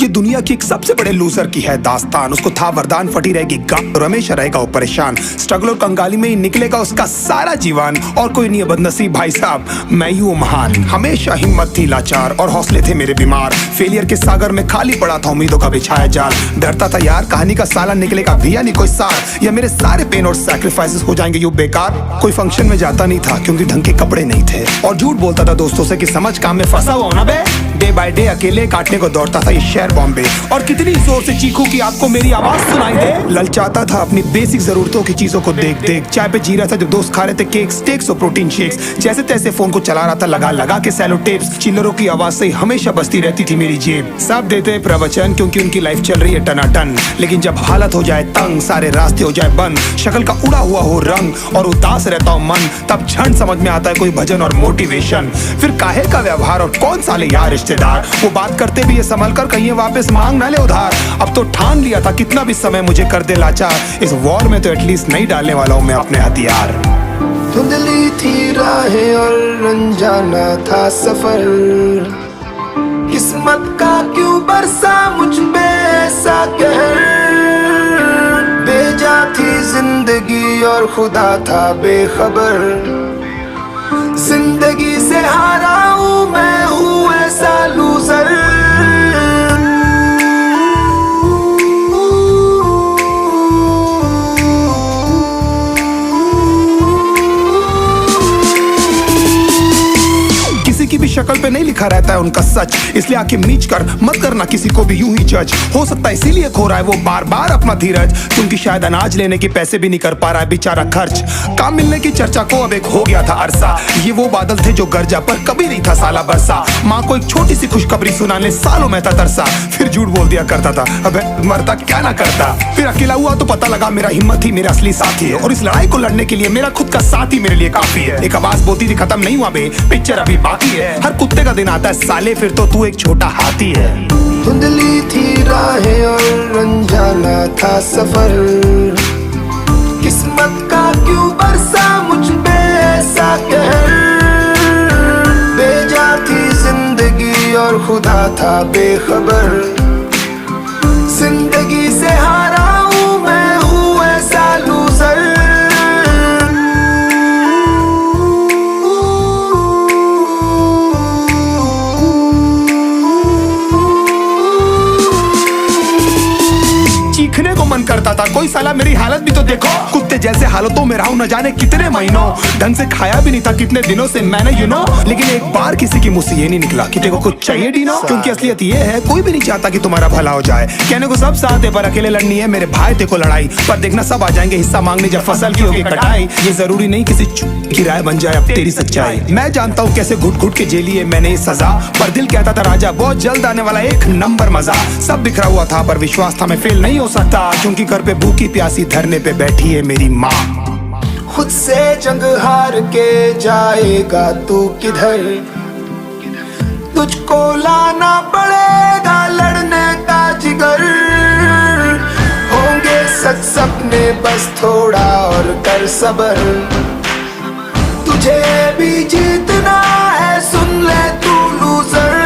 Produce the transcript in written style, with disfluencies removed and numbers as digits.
ये दुनिया की एक सबसे बड़े लूजर की है दास्तान। उसको था वरदान, फटी रहेगी गांव और हमेशा रहेगा वो परेशान। स्ट्रगल और कंगाली में ही निकलेगा उसका सारा जीवन। और कोई नहीं है बदनसीब भाई साहब, मैं ही हूँ महान। हमेशा हिम्मत थी लाचार और हौसले थे मेरे बीमार। फेलियर के सागर में खाली पड़ा था उम्मीदों का बिछाया जाल। डरता था यार कहानी का साला निकलेगा भी या नहीं कोई सार, या मेरे सारे पेन और सैक्रिफाइसेस हो जाएंगे यूं बेकार। कोई फंक्शन में जाता नहीं था क्योंकि ढंग के कपड़े नहीं थे, और झूठ बोलता था दोस्तों से कि समझ काम में फंसा हुआ ना बे। डे बाय डे अकेले काटने को दौड़ता था ये शहर बॉम्बे। और कितनी जोर से चीखूं कि आपको मेरी आवाज सुनाई दे। ललचाता था अपनी बेसिक जरूरतों की चीजों को देख देख। चाय पे जी रहा था जब दोस्त खा रहे थे केक, स्टेक्स और प्रोटीन शेक्स। जैसे तैसे फोन को चला रहा था लगा लगा के सैलो टेप्स। चिल्लरों की आवाज से हमेशा बजती रहती थी मेरी जेब। सब देते प्रवचन क्योंकि उनकी लाइफ चल रही है टनाटन, लेकिन जब हालत हो जाए तंग, सारे रास्ते हो जाए बंद, शक्ल का उड़ा हुआ हो रंग और उदास रहता हो मन, तब झन समझ में आता है कोई भजन और मोटिवेशन। फिर काहे का व्यवहार और कौन साले यार रिश्तेदार, वो बात करते भी ये संभल कर कहीं वापस मांग ना ले उधार। अब तो ठान लिया था कितना भी समय मुझे कर दे लाचार। इस वॉर में तो एटलीस्ट नहीं डालने वाला हूं मैं अपने हथियार। धुंधली थी राहें और अनजाना था सफर, किस्मत का क्यों बरसा मुझ पे ऐसा कहर। बेजा थी जिंदगी और खुदा था बेखबर, जिंदगी से हारा हूँ मैं, हूँ ऐसा लूजर। किसी की भी शक्ल पे नहीं लिखा रहता है उनका सच, इसलिए आंखें मीच कर मत करना किसी को भी यूं ही जज। हो सकता है इसीलिए खो रहा है वो बार बार अपना धीरज, क्योंकि शायद अनाज लेने के पैसे भी नहीं कर पा रहा है बेचारा खर्च। काम मिलने की चर्चा को अब एक हो गया था अरसा, ये वो बादल थे जो गरजा पर कभी नहीं था साला बरसा। माँ को एक छोटी सी खुशखबरी सुनाने सालों में था तरसा, फिर झूठ बोल दिया करता था अबे मरता क्या ना करता। फिर अकेला हुआ तो पता लगा मेरा हिम्मत ही मेरा असली साथी है, और इस लड़ाई को लड़ने के लिए मेरा खुद का साथ ही मेरे लिए काफी है। एक आवाज बोलती थी खत्म नहीं हुआ बे, पिक्चर अभी बाकी है। हर कुत्ते का दिन आता है साले, फिर तो तू एक छोटा हाथी है। धुंधली थी राहें और अनजाना था सफर, किस्मत का क्यों बरसा मुझ पे ऐसा कहर। बेजा थी जिंदगी और खुदा था बेखबर, जिंदगी से हारा हूँ मैं, हूँ ऐसा लूजर। चीखने को मन करता था कोई साला मेरी हालत भी तो देखो। कुत्ते जैसे हालतों में रहा हूं न जाने कितने महीनों, ढंग से खाया भी नहीं था कितने दिनों से मैंने लेकिन एक बार किसी की मुंह से ये नहीं निकला कि तेरे को कुछ चाहिए डीनो। क्योंकि असलियत ये है कोई भी नहीं चाहता कि तुम्हारा भला हो जाए। कहने को सब साथ है पर अकेले लड़नी है मेरे भाई तेरे को लड़ाई। पर देखना सब आ जाएंगे हिस्सा मांगने जब फसल की होगी कटाई। ये जरूरी नहीं किसी की राय बन जाए अब तेरी सच्चाई। मैं जानता हूँ कैसे घुट घुट के झेली है मैंने ये सजा, पर दिल कहता था राजा बहुत जल्द आने वाला एक नंबर मजा। सब बिखरा हुआ था पर विश्वास था मैं फेल नहीं हो सकता, क्योंकि घर पे भूखी प्यासी धरने पे बैठी है मेरी माँ। खुद से जंग हार के जाएगा तू किधर, तुझको लाना पड़ेगा लड़ने का जिगर। होंगे सच सपने बस थोड़ा और कर सबर, तुझे भी जीतना है सुन ले तू लूजर।